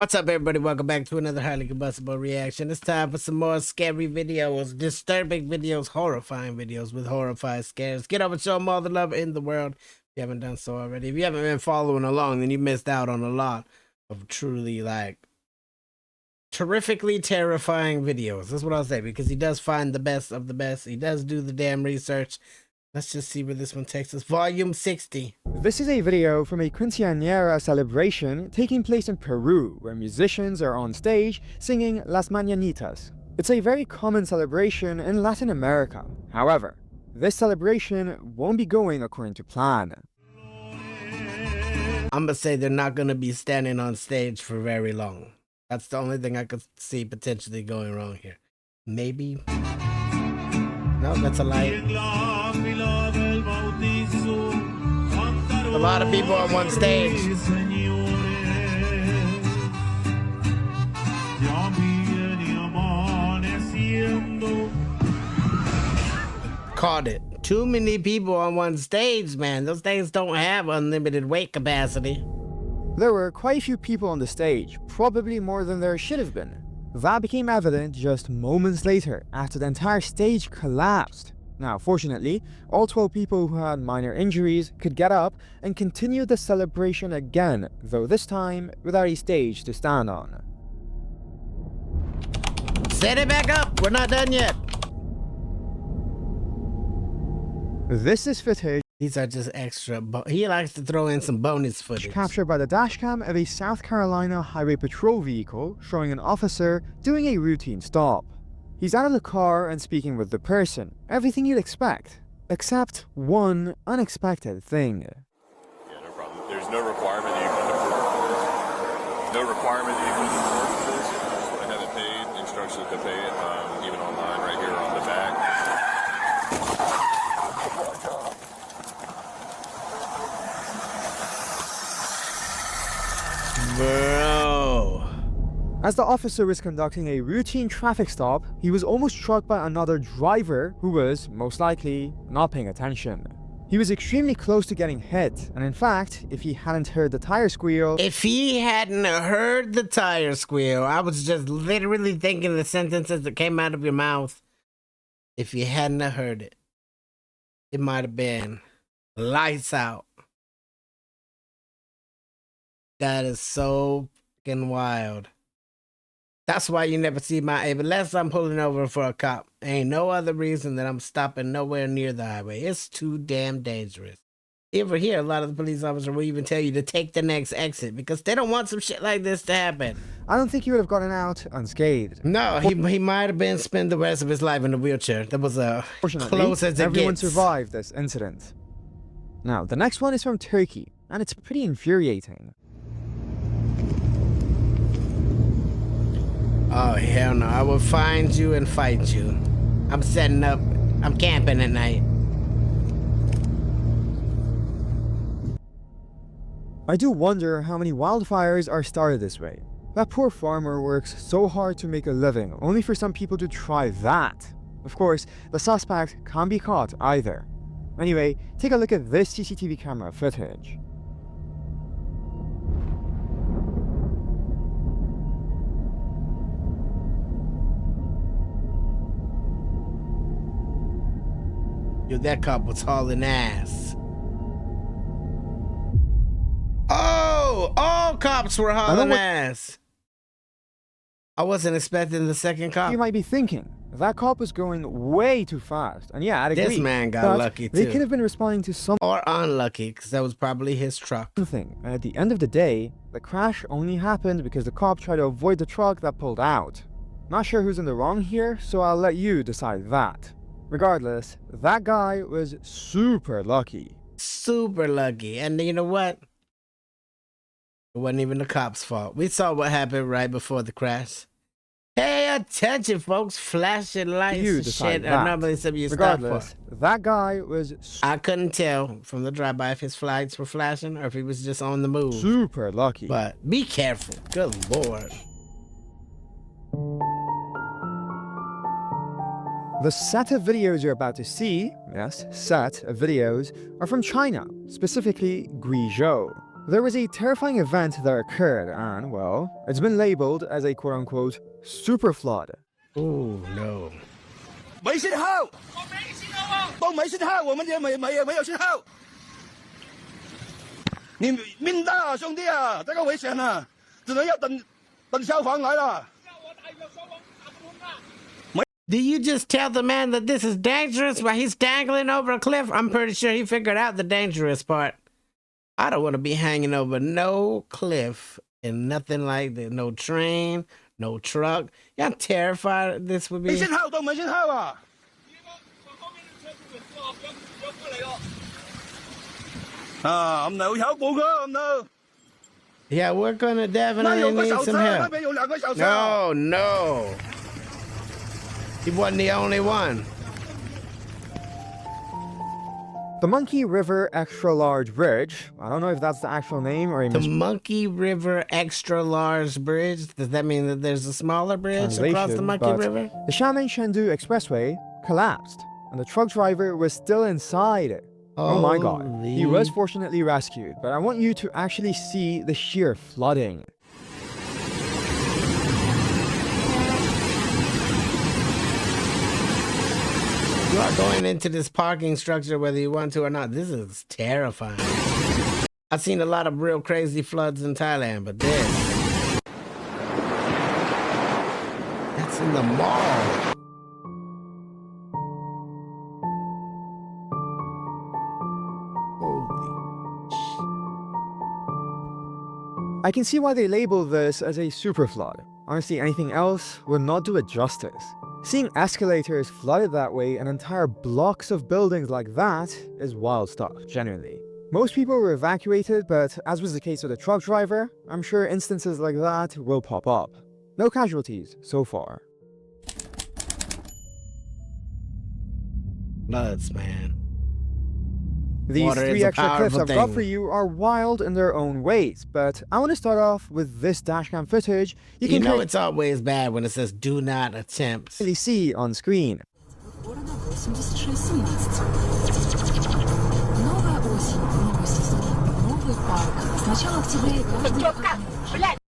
What's up, everybody? Welcome back to another highly combustible reaction. It's time for some more scary videos, disturbing videos, horrifying videos with horrifying scares. Get over and show them all the love in the world if you haven't done so already. If you haven't been following along, then you missed out on a lot of truly, terrifically terrifying videos. That's what I'll say, because he does find the best of the best. He does do the damn research. Let's just see where this one takes us. Volume 60. This is a video from a quinceañera celebration taking place in Peru, where musicians are on stage singing Las Mañanitas. It's a very common celebration in Latin America. However, this celebration won't be going according to plan. I'm gonna say they're not gonna be standing on stage for very long. That's the only thing I could see potentially going wrong here. Maybe. No, that's a light. A lot of people on one stage. Caught it. Too many people on one stage, man. Those things don't have unlimited weight capacity. There were quite a few people on the stage, probably more than there should have been. That became evident just moments later, after the entire stage collapsed. Now, fortunately, all 12 people who had minor injuries could get up and continue the celebration again, though this time without a stage to stand on. Set it back up! We're not done yet! This is footage These are just extra. He likes to throw in some bonus footage. captured by the dashcam of a South Carolina highway patrol vehicle showing an officer doing a routine stop. He's out of the car and speaking with the person, everything you'd expect, except one unexpected thing. Yeah, no problem. There's no requirement that you come to court. No requirement that you come to court for this. I just went ahead and paid. Instructions to pay it, even online right here on the back. Bro. As the officer was conducting a routine traffic stop, he was almost struck by another driver who was, most likely, not paying attention. He was extremely close to getting hit, and in fact, if he hadn't heard the tire squeal, If he hadn't heard the tire squeal, I was just literally thinking the sentences that came out of your mouth. If you hadn't heard it, it might have been lights out. That is so fucking wild. That's why you never see my aim. Unless I'm pulling over for a cop. Ain't no other reason that I'm stopping nowhere near the highway. It's too damn dangerous. Over here, a lot of the police officers will even tell you to take the next exit because they don't want some shit like this to happen. I don't think he would have gotten out unscathed. No, he might have been spend the rest of his life in a wheelchair. That was Fortunately, close as it everyone gets. survived this incident. Now, the next one is from Turkey, and it's pretty infuriating. Oh, hell no. I will find you and fight you. I'm setting up. I'm camping at night. I do wonder how many wildfires are started this way. That poor farmer works so hard to make a living, only for some people to try that. Of course, the suspect can't be caught either. Anyway, take a look at this CCTV camera footage. Yo, that cop was hauling ass. Oh, all cops were hauling ass. I wasn't expecting the second cop. You might be thinking, that cop was going way too fast. And yeah, I'd agree. This man got but lucky they too. could have been responding to something. Or unlucky, because that was probably his truck. And at the end of the day, the crash only happened because the cop tried to avoid the truck that pulled out. Not sure who's in the wrong here, so I'll let you decide that. Regardless, that guy was super lucky. Super lucky. And you know what? It wasn't even the cop's fault. We saw what happened right before the crash. Pay attention, folks. Flashing lights You and decide shit that. are normally something you stop Regardless, for. that guy was I couldn't tell from the drive-by if his lights were flashing or if he was just on the move. super lucky. But be careful. Good Lord. The set of videos you're about to see, yes, set of videos, are from China, specifically Guizhou. There was a terrifying event that occurred and, well, it's been labeled as a quote-unquote super flood. Oh no. 没信号，都没信号，我们这没有信号。你命大啊，兄弟啊，这个危险啊，只能要等消防来了。 Do you just tell the man that this is dangerous while he's dangling over a cliff? I'm pretty sure he figured out the dangerous part. I don't want to be hanging over no cliff and nothing like that. No train, no truck. Y'all terrified this would be. 没信号都没信号啊！啊，唔係好報㗎，唔係。 Yeah, we're gonna 那 definitely 有個 need 受 some 傷，那 help. 邊有兩個受傷。 No, no. He wasn't the only one. The Monkey River Extra Large Bridge, I don't know if that's the actual name or a The Monkey River Extra Large Bridge. Does that mean that there's a smaller bridge across the translation, Monkey but River? the Xiamen-Chengdu Expressway collapsed, and the truck driver was still inside. Oh my god. He was fortunately rescued, but I want you to actually see the sheer flooding. You are going into this parking structure whether you want to or not. This is terrifying. I've seen a lot of real crazy floods in Thailand, but this... That's in the mall. I can see why they label this as a super flood. Honestly, anything else would not do it justice. Seeing escalators flooded that way and entire blocks of buildings like that is wild stuff, genuinely. Most people were evacuated, but as was the case with the truck driver, I'm sure instances like that will pop up. No casualties so far. Floods, man. These Water is 3 a extra clips powerful I've got thing. for you are wild in their own ways, but I want to start off with this dashcam footage you You can know it's always bad when it says do not attempt. clearly see on screen. Города 86-17. Новая осень, новый сезон, новый парк. С начала октября и каждый выходной. Блядь!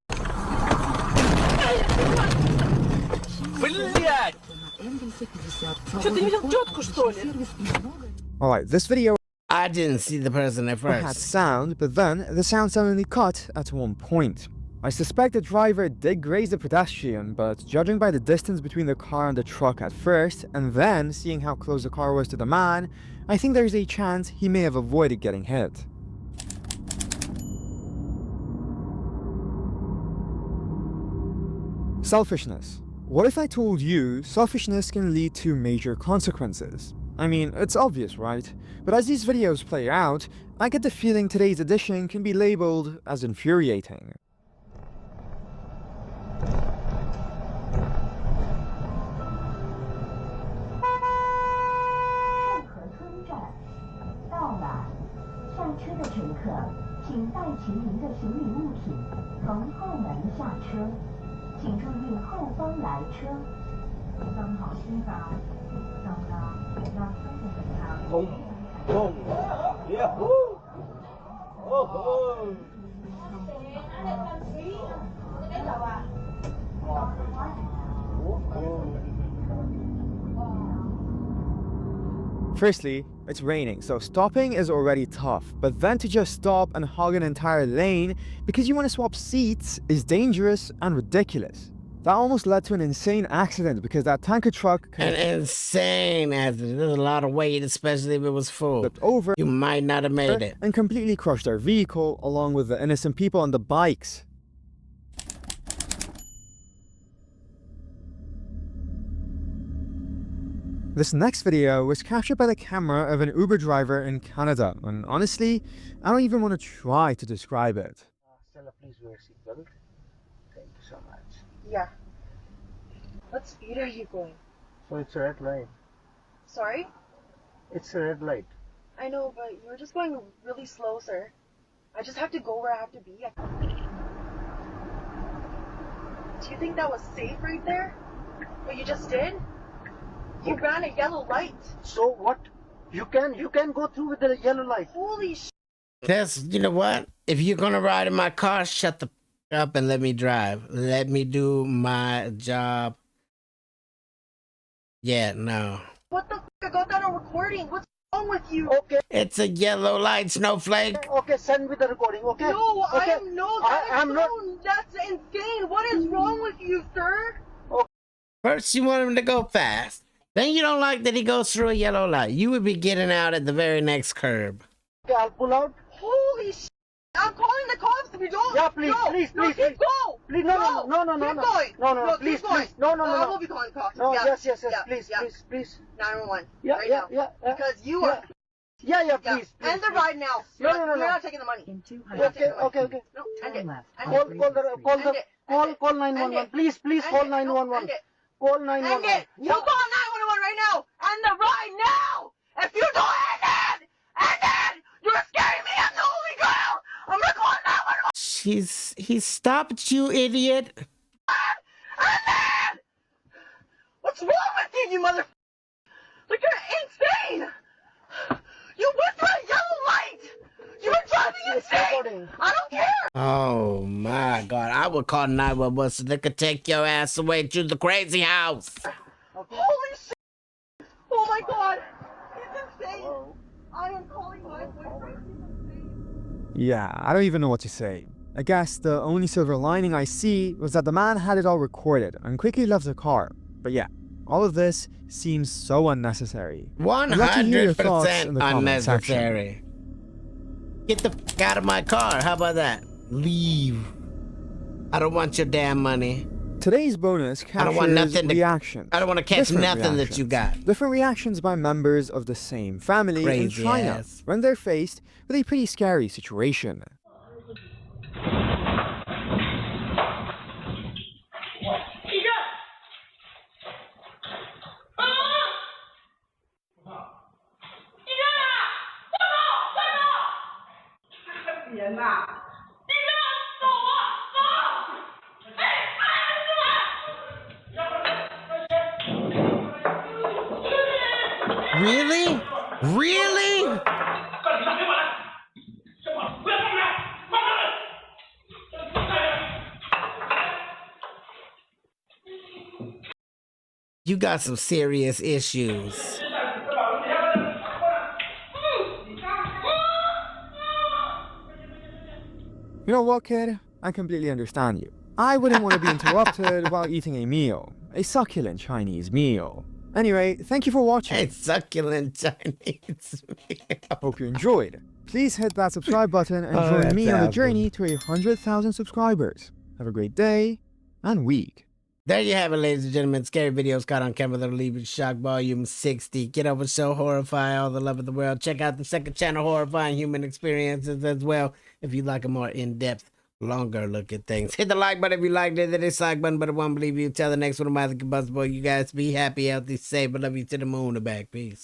Что, ты не видел тетку, что ли? Alright, this video I didn't see the person at had first. sound, but then the sound suddenly cut at one point. I suspect the driver did graze the pedestrian, but judging by the distance between the car and the truck at first, and then seeing how close the car was to the man, I think there's a chance he may have avoided getting hit. Selfishness. What if I told you selfishness can lead to major consequences? I mean, it's obvious, right? But as these videos play out, I get the feeling today's edition can be labeled as infuriating. Firstly, it's raining, so stopping is already tough, but then to just stop and hog an entire lane because you want to swap seats is dangerous and ridiculous. That almost led to an insane accident because that tanker truck An insane accident. There's a lot of weight, especially if it was full. flipped over You might not have made it. and completely crushed their vehicle along with the innocent people on the bikes. This next video was captured by the camera of an Uber driver in Canada, and honestly, I don't even want to try to describe it. Stella, please wear seatbelt. Thank you so much. Yeah. What speed are you going? So it's a red light. Sorry? It's a red light. I know, but you're just going really slow, sir. I just have to go where I have to be. Do you think that was safe right there? What you just did? You ran a yellow light. So what? You can go through with the yellow light. Holy sh! That's, you know what? If you're gonna ride in my car, shut the up and let me drive. Let me do my job. Yeah, no. What the f? I got that on recording. What's wrong with you? Okay, It's a yellow light, snowflake. okay, send me the recording, okay? No, okay. I'm not. That's insane. What is wrong with you, sir? First, you want him to go fast. Then you don't like that he goes through a yellow light. You would be getting out at the very next curb. Okay, I'll pull out. Holy sh! I'm calling the cops if you don't. Yeah, please, no, please, no, please, keep please. Please, no, go. no, no, no, Keep no. going. No, no, no, keep please, going. please. No, no, no, I no. will be calling the cops. No, yeah. yes, yeah, please, yeah. please, please. 911. Yeah, right yeah, now. yeah, yeah. Because you yeah. are. Yeah, Yeah. please, please. End the ride now. No, no, no, You're no. not taking the money. In 200 You're not taking Okay, the money. okay, okay. No, end it. left. End Call, it. call End it. 911. End it. Please, please, call End it. No, 911. end it. Call End 911. it. You call 911 right now. End the ride now. If you don't end it. You're scaring me. I'm the only girl. I'm gonna call 911. He stopped you, idiot. What's wrong with you, you mother? Like, you're insane. You went through a yellow light. You were driving insane. I don't care. Oh my God! I would call 911 so they could take your ass away to the crazy house. Holy shit. Oh my God. He's insane. I am calling my boyfriend. He's insane. Yeah, I don't even know what to say. I guess the only silver lining I see was that the man had it all recorded and quickly left the car. But yeah, all of this seems so unnecessary. I'd love to hear your thoughts in 100% the comment section. unnecessary. Get the f out of my car. How about that? Leave. I don't want your damn money. Today's bonus captures I don't want nothing to- reactions. I don't want to catch Different nothing that you got. Different reactions by members of the same family in Crazy China ass. when they're faced with a pretty scary situation. Really? Really? You got some serious issues. You know what, kid? I completely understand you. I wouldn't want to be interrupted while eating a meal. A succulent Chinese meal. Anyway, thank you for watching. Hey, succulent Chinese meal. Hope you enjoyed. Please hit that subscribe button and Oh, join that's me on the awesome. journey to 100,000 subscribers. Have a great day and week. There you have it, ladies and gentlemen. Scary videos caught on camera that'll leave you shocked. Volume 60. Get over so horrify all the love of the world. Check out the second channel, Horrifying Human Experiences, as well, if you like a more in-depth, longer look at things. Hit the like button if you liked it. The dislike button, but it won't believe you. Tell the next one of my Combustible. You guys be happy, healthy, safe. I love you to the moon and back. Peace.